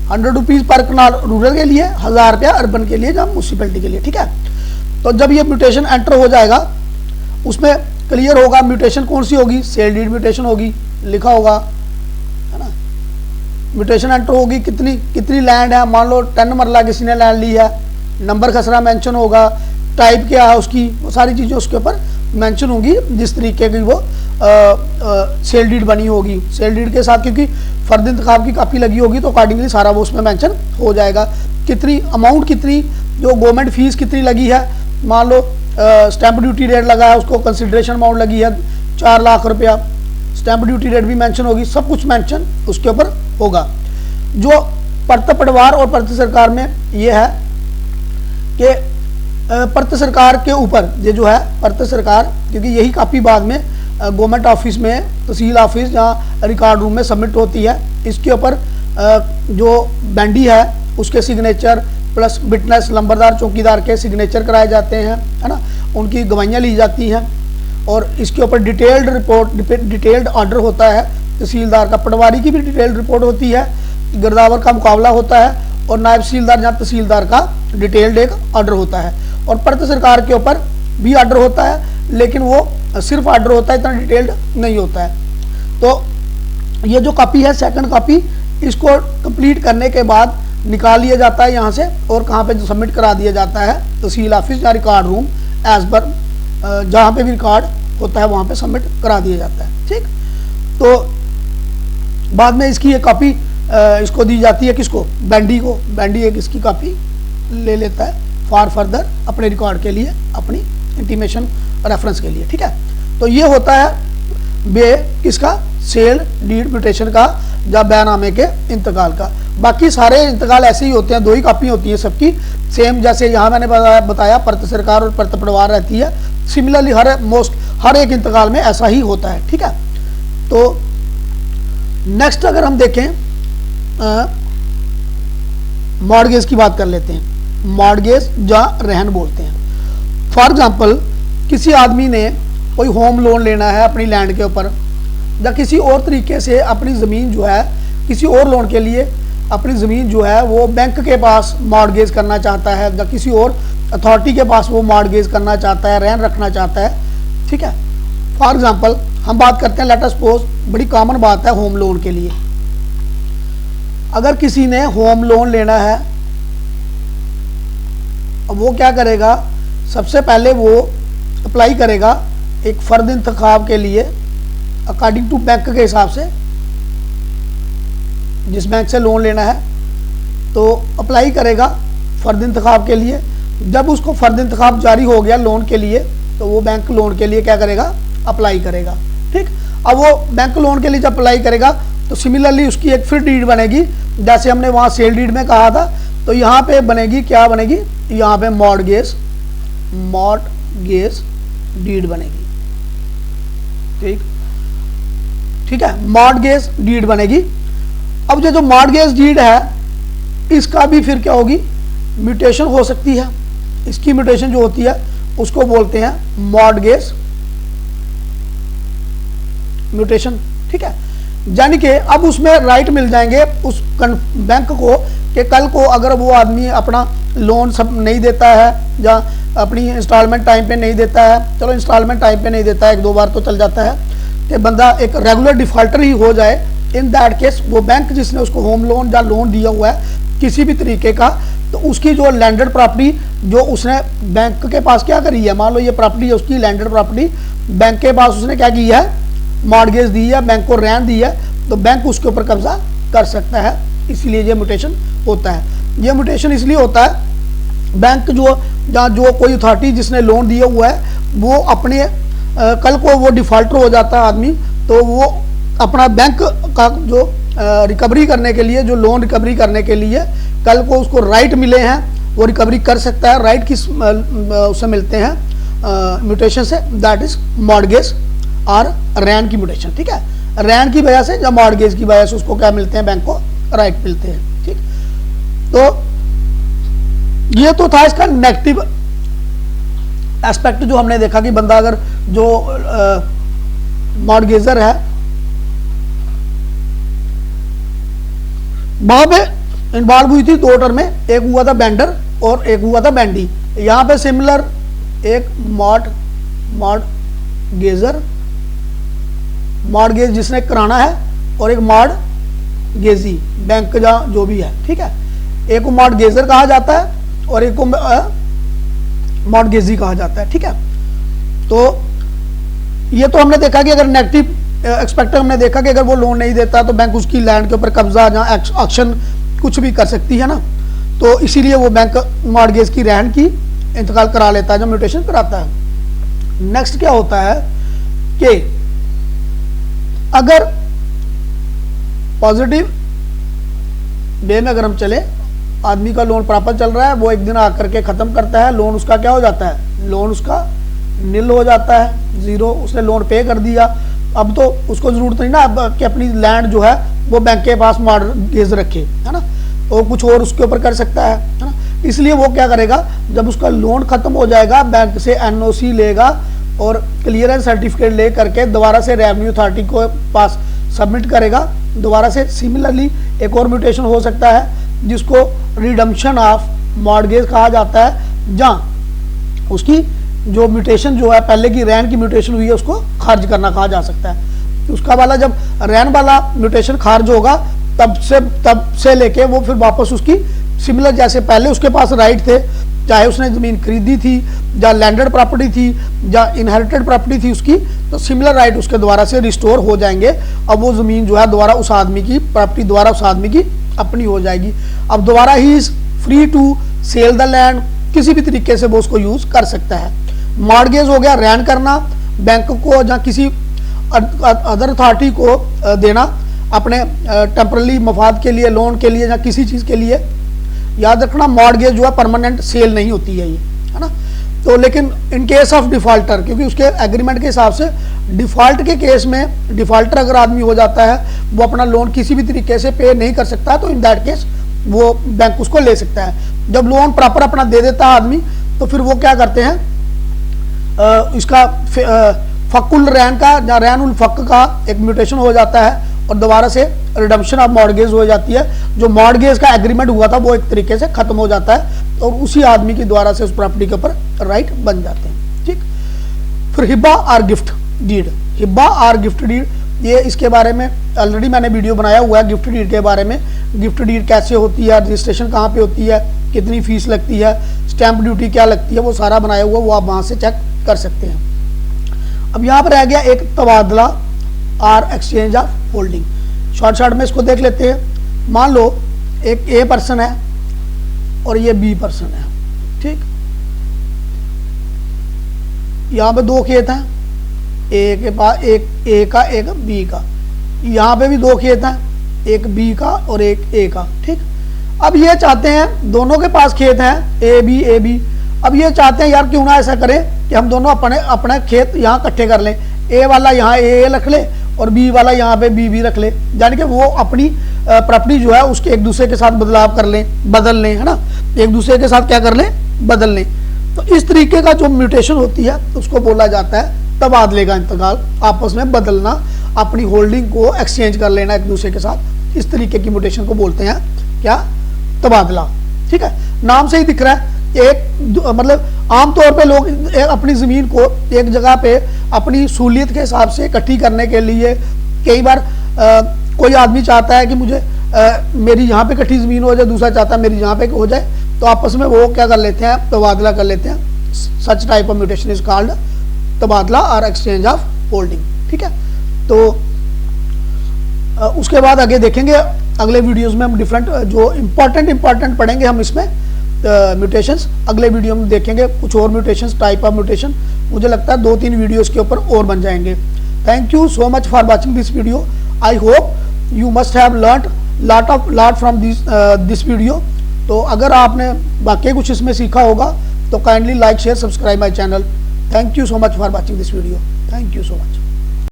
100 rupees पर कनाल rural के लिए, 1000 रुपया अर्बन के लिए या म्यूनसिपैलिटी के लिए। ठीक है, तो जब ये म्यूटेशन एंटर हो जाएगा उसमें क्लियर होगा म्यूटेशन कौन सी होगी, सेल डीड म्यूटेशन होगी, लिखा होगा है ना। म्यूटेशन एंटर होगी, कितनी लैंड है, मान लो 10 मरला किसी ने लैंड ली है, नंबर खसरा मेंशन होगा, टाइप क्या है उसकी, वो सारी चीज़ें उसके ऊपर मेंशन होंगी जिस तरीके की वो सेल डीड बनी होगी। सेल डीड के साथ क्योंकि फर्द इंतखाब की कापी लगी होगी तो अकॉर्डिंगली सारा वो उसमें मेंशन हो जाएगा। कितनी अमाउंट, कितनी जो गवर्नमेंट फीस कितनी लगी है, मान लो स्टैंप ड्यूटी रेट लगा है, उसको कंसिडरेशन अमाउंट लगी है 4 लाख रुपया, स्टैंप ड्यूटी रेट भी मेंशन होगी, सब कुछ मेंशन उसके ऊपर होगा। जो परत पटवार और परत सरकार में ये है कि परत सरकार के ऊपर ये जो है परत सरकार, क्योंकि यही कापी बाद में गवर्नमेंट ऑफिस में, तहसील ऑफिस जहाँ रिकॉर्ड रूम में सबमिट होती है, इसके ऊपर जो बैंडी है उसके सिग्नेचर प्लस विटनेस लंबरदार चौकीदार के सिग्नेचर कराए जाते हैं, है ना, उनकी गवाहियाँ ली जाती हैं और इसके ऊपर डिटेल्ड रिपोर्ट, डिटेल्ड ऑर्डर होता है तहसीलदार का, पटवारी की भी डिटेल्ड रिपोर्ट होती है, गिरदावर का मुकाबला होता है और नायब तहसीलदार या तहसीलदार का डिटेल्ड एक ऑर्डर होता है। और परत सरकार के ऊपर भी ऑर्डर होता है लेकिन वो सिर्फ ऑर्डर होता है, इतना डिटेल्ड नहीं होता है। तो ये जो कॉपी है सेकंड कॉपी, इसको कंप्लीट करने के बाद निकाल लिया जाता है यहाँ से और कहाँ पे सबमिट करा दिया जाता है तहसील ऑफिस या रिकॉर्ड रूम, एज पर जहाँ पे भी रिकॉर्ड होता है वहाँ पे सबमिट करा दिया जाता है। ठीक, तो बाद में इसकी ये कॉपी इसको दी जाती है, किसको, बैंडी को। बैंडी एक इसकी कॉपी ले लेता है फॉर फर्दर अपने रिकॉर्ड के लिए, अपनी इंटीमेशन रेफरेंस के लिए। ठीक है, तो ये होता है बे किसका, सेल डीड म्यूटेशन का या बयानामे के इंतकाल का। बाकी सारे इंतकाल ऐसे ही होते हैं, 2 ही कापी होती हैं सबकी सेम, जैसे यहाँ मैंने बताया परत सरकार और परत पटवार रहती है, सिमिलरली हर एक इंतकाल में ऐसा ही होता है। ठीक है, तो नेक्स्ट अगर हम देखें मॉर्गेज की बात कर लेते हैं। मॉर्गेज या रहन बोलते हैं। फॉर एग्जांपल किसी आदमी ने कोई होम लोन लेना है अपनी लैंड के ऊपर, या किसी और तरीके से अपनी ज़मीन जो है किसी और लोन के लिए अपनी ज़मीन जो है वो बैंक के पास मॉर्गेज करना चाहता है, या किसी और अथॉरिटी के पास वो मॉर्गेज करना चाहता है, रहन रखना चाहता है। ठीक है, फॉर एग्जांपल हम बात करते हैं, लेट अस सपोज, बड़ी कॉमन बात है होम लोन के लिए। अगर किसी ने होम लोन लेना है, अब वो क्या करेगा, सबसे पहले वो अप्लाई करेगा एक फ़र्द इंतखाब के लिए अकॉर्डिंग टू बैंक के हिसाब से, जिस बैंक से लोन लेना है तो अप्लाई करेगा फ़र्द इंतखाब के लिए। जब उसको फ़र्द इंतखाब जारी हो गया लोन के लिए तो वो बैंक लोन के लिए क्या करेगा, अप्लाई करेगा। ठीक, अब वो बैंक लोन के लिए जब अप्लाई करेगा तो सिमिलरली उसकी एक फिर डीड बनेगी, जैसे हमने वहाँ सेल डीड में कहा था, तो यहाँ पे बनेगी, क्या बनेगी, यहाँ पे मॉर्गेज डीड बनेगी। ठीक है, मॉर्गेज डीड बनेगी। अब जो मॉर्गेज डीड है इसका भी फिर क्या होगी, म्यूटेशन हो सकती है। इसकी म्यूटेशन जो होती है उसको बोलते हैं मॉर्गेज म्यूटेशन। ठीक है, यानी कि अब उसमें राइट मिल जाएंगे उस बैंक को कि कल को अगर वो आदमी अपना लोन सब नहीं देता है या अपनी इंस्टॉलमेंट टाइम पे नहीं देता है, चलो इंस्टॉलमेंट टाइम पे नहीं देता है, 1-2 बार तो चल जाता है, कि बंदा एक रेगुलर डिफॉल्टर ही हो जाए, इन दैट केस वो बैंक जिसने उसको होम लोन या लोन दिया हुआ है किसी भी तरीके का, तो उसकी जो लैंडेड प्रॉपर्टी जो उसने बैंक के पास क्या करी है, मान लो ये प्रॉपर्टी है उसकी लैंडेड प्रॉपर्टी, बैंक के पास उसने क्या की है, मॉर्गेज दी है, बैंक को रहन दी है, तो बैंक उसके ऊपर कब्जा कर सकता है। इसलिए ये म्यूटेशन होता है। ये म्यूटेशन इसलिए होता है बैंक जो कोई अथॉरिटी जिसने लोन दिया हुआ है वो अपने कल को वो डिफॉल्टर हो जाता है आदमी, तो वो अपना बैंक का जो रिकवरी करने के लिए, जो लोन रिकवरी करने के लिए कल को उसको राइट मिले हैं वो रिकवरी कर सकता है। राइट किस उससे मिलते हैं, म्यूटेशन से, दैट इज मॉर्गेज और रैन की म्यूटेशन। ठीक है, रैन की वजह से या मॉर्गेज की वजह से उसको क्या मिलते हैं, बैंक को राइट मिलते हैं। ठीक, तो ये तो था इसका नेगेटिव एस्पेक्ट जो हमने देखा कि बंदा अगर जो मॉर्गेजर है वहां पे इन्वॉल्व हुई थी दो टर्में, एक हुआ था बेंडर और एक हुआ था बेंडी। यहाँ पे सिमिलर एक मॉडगेजर, मॉडगेज जिसने कराना है, और एक मॉडगेजी बैंक जहाँ जो भी है, ठीक है। एक को मॉडगेजर कहा जाता है और एक को मॉडगेजी कहा जाता है, ठीक है। तो ये तो हमने देखा कि अगर नेगेटिव एक्सपेक्टर हमने देखा कि अगर वो लोन नहीं देता तो बैंक उसकी लैंड के ऊपर कब्जा जहाँ एक्शन कुछ भी कर सकती है ना, तो इसीलिए वो बैंक मॉडगेज की रहन की इंतकाल करा लेता है जब म्यूटेशन कराता है। नेक्स्ट क्या होता है कि अगर पॉजिटिव वे में अगर हम चले, आदमी का लोन प्रॉपर चल रहा है, वो एक दिन आकर के खत्म करता है, लोन उसका क्या हो जाता है, लोन उसका नील हो जाता है, जीरो, उसने लोन पे कर दिया। अब तो उसको जरूरत नहीं ना अब कि अपनी लैंड जो है वो बैंक के पास मॉडगेज रखे, है ना, तो कुछ और उसके ऊपर कर सकता है ना। इसलिए वो क्या करेगा, जब उसका लोन खत्म हो जाएगा बैंक से एनओसी लेगा और क्लियरेंस सर्टिफिकेट ले करके दोबारा से रेवेन्यू अथॉरिटी को पास सबमिट करेगा। दोबारा से सिमिलरली एक और म्यूटेशन हो सकता है जिसको रिडम्पशन ऑफ मॉडगेज कहा जाता है, जहाँ उसकी जो म्यूटेशन जो है पहले की रैन की म्यूटेशन हुई है उसको खारिज करना कहा जा सकता है। उसका वाला जब रैन वाला म्यूटेशन खारिज होगा तब से लेके वो फिर वापस उसकी सिमिलर जैसे पहले उसके पास राइट थे, चाहे उसने ज़मीन खरीदी थी या लैंडेड प्रॉपर्टी थी या इनहेरिटेड प्रॉपर्टी थी उसकी, तो सिमिलर राइट उसके दोबारा से रिस्टोर हो जाएंगे। अब वो ज़मीन जो है दोबारा उस आदमी की प्रॉपर्टी दोबारा उस आदमी की अपनी हो जाएगी। अब दोबारा he is free to sell the land, किसी भी तरीके से वो उसको यूज़ कर सकता है। मॉडगेज हो गया रैन करना, बैंक को या किसी अदर अथॉरिटी को देना अपने टेम्पररी मफाद के लिए, लोन के लिए या किसी चीज़ के लिए। याद रखना मॉडगेज जो है परमानेंट सेल नहीं होती है ये, है ना। तो लेकिन इन केस ऑफ डिफॉल्टर, क्योंकि उसके एग्रीमेंट के हिसाब से डिफॉल्ट के केस में डिफॉल्टर अगर आदमी हो जाता है, वो अपना लोन किसी भी तरीके से पे नहीं कर सकता, तो इन दैट केस वो बैंक उसको ले सकता है। जब लोन प्रॉपर अपना दे देता है आदमी, तो फिर वो क्या करते हैं, इसका फकुल रैन का या रैन उल फक का एक म्यूटेशन हो जाता है और दोबारा से रिडम्पशन ऑफ मॉडगेज हो जाती है। जो मॉडगेज का एग्रीमेंट हुआ था वो एक तरीके से खत्म हो जाता है और उसी आदमी के द्वारा से उस प्रॉपर्टी के ऊपर राइट बन जाते हैं, ठीक। फिर हिब्बा और गिफ्ट डीड, हिब्बा और गिफ्ट डीड, ये इसके बारे में ऑलरेडी मैंने वीडियो बनाया हुआ है गिफ्ट डीड के बारे में। गिफ्ट डीड कैसे होती है, रजिस्ट्रेशन कहाँ पे होती है, कितनी फीस लगती है, स्टैंप ड्यूटी क्या लगती है, वो सारा बनाया हुआ, वो आप वहाँ से चेक कर सकते हैं। अब यहाँ पर रह गया एक तबादला और एक्सचेंज ऑफ होल्डिंग। शॉर्ट में इसको देख लेते हैं। मान लो एक ए पर्सन है और ये बी पर्सन है, ठीक। यहाँ पे दो खेत हैं, ए के पास एक ए का एक बी का, यहाँ पे भी दो खेत हैं, एक बी का और एक ए का, ठीक। अब ये चाहते हैं, दोनों के पास खेत हैं ए बी, अब ये चाहते हैं यार क्यों ना ऐसा करें कि हम दोनों अपने खेत यहाँ इकट्ठे कर लें, ए वाला यहाँ ए रख ले और बी वाला यहाँ पे बी रख ले, यानी कि वो अपनी प्रॉपर्टी जो है उसके एक दूसरे के साथ बदलाव कर लें, बदल लें, है ना, एक दूसरे के साथ क्या कर लें, बदल लें। तो इस तरीके का जो म्यूटेशन होती है उसको बोला जाता है तबादले का इंतकाल, आपस में बदलना, अपनी होल्डिंग को एक्सचेंज कर लेना एक दूसरे के साथ। इस तरीके की म्यूटेशन को बोलते हैं क्या, तबादला, ठीक है। नाम से ही दिख रहा है, एक मतलब आमतौर पे लोग अपनी ज़मीन को एक जगह पे अपनी सहूलियत के हिसाब से इकट्ठी करने के लिए, कई बार कोई आदमी चाहता है कि मुझे मेरी यहाँ पे इकट्ठी ज़मीन हो जाए, दूसरा चाहता है मेरी यहाँ पे हो जाए, तो आपस में वो क्या कर लेते हैं, तबादला कर लेते हैं। Such type of mutation is called तबादला और एक्सचेंज ऑफ होल्डिंग, ठीक है। तो उसके बाद आगे देखेंगे अगले वीडियोस में हम डिफरेंट जो इम्पॉर्टेंट पढ़ेंगे हम इसमें म्यूटेशंस। अगले वीडियो में देखेंगे कुछ और म्यूटेशंस, टाइप ऑफ म्यूटेशन। मुझे लगता है 2-3 वीडियोस के ऊपर और बन जाएंगे। Thank you so much for watching this video. I hope you must have learned lot from this video. तो अगर आपने वाकई कुछ इसमें सीखा होगा तो kindly like share subscribe my channel. Thank you so much for watching this video. Thank you so much.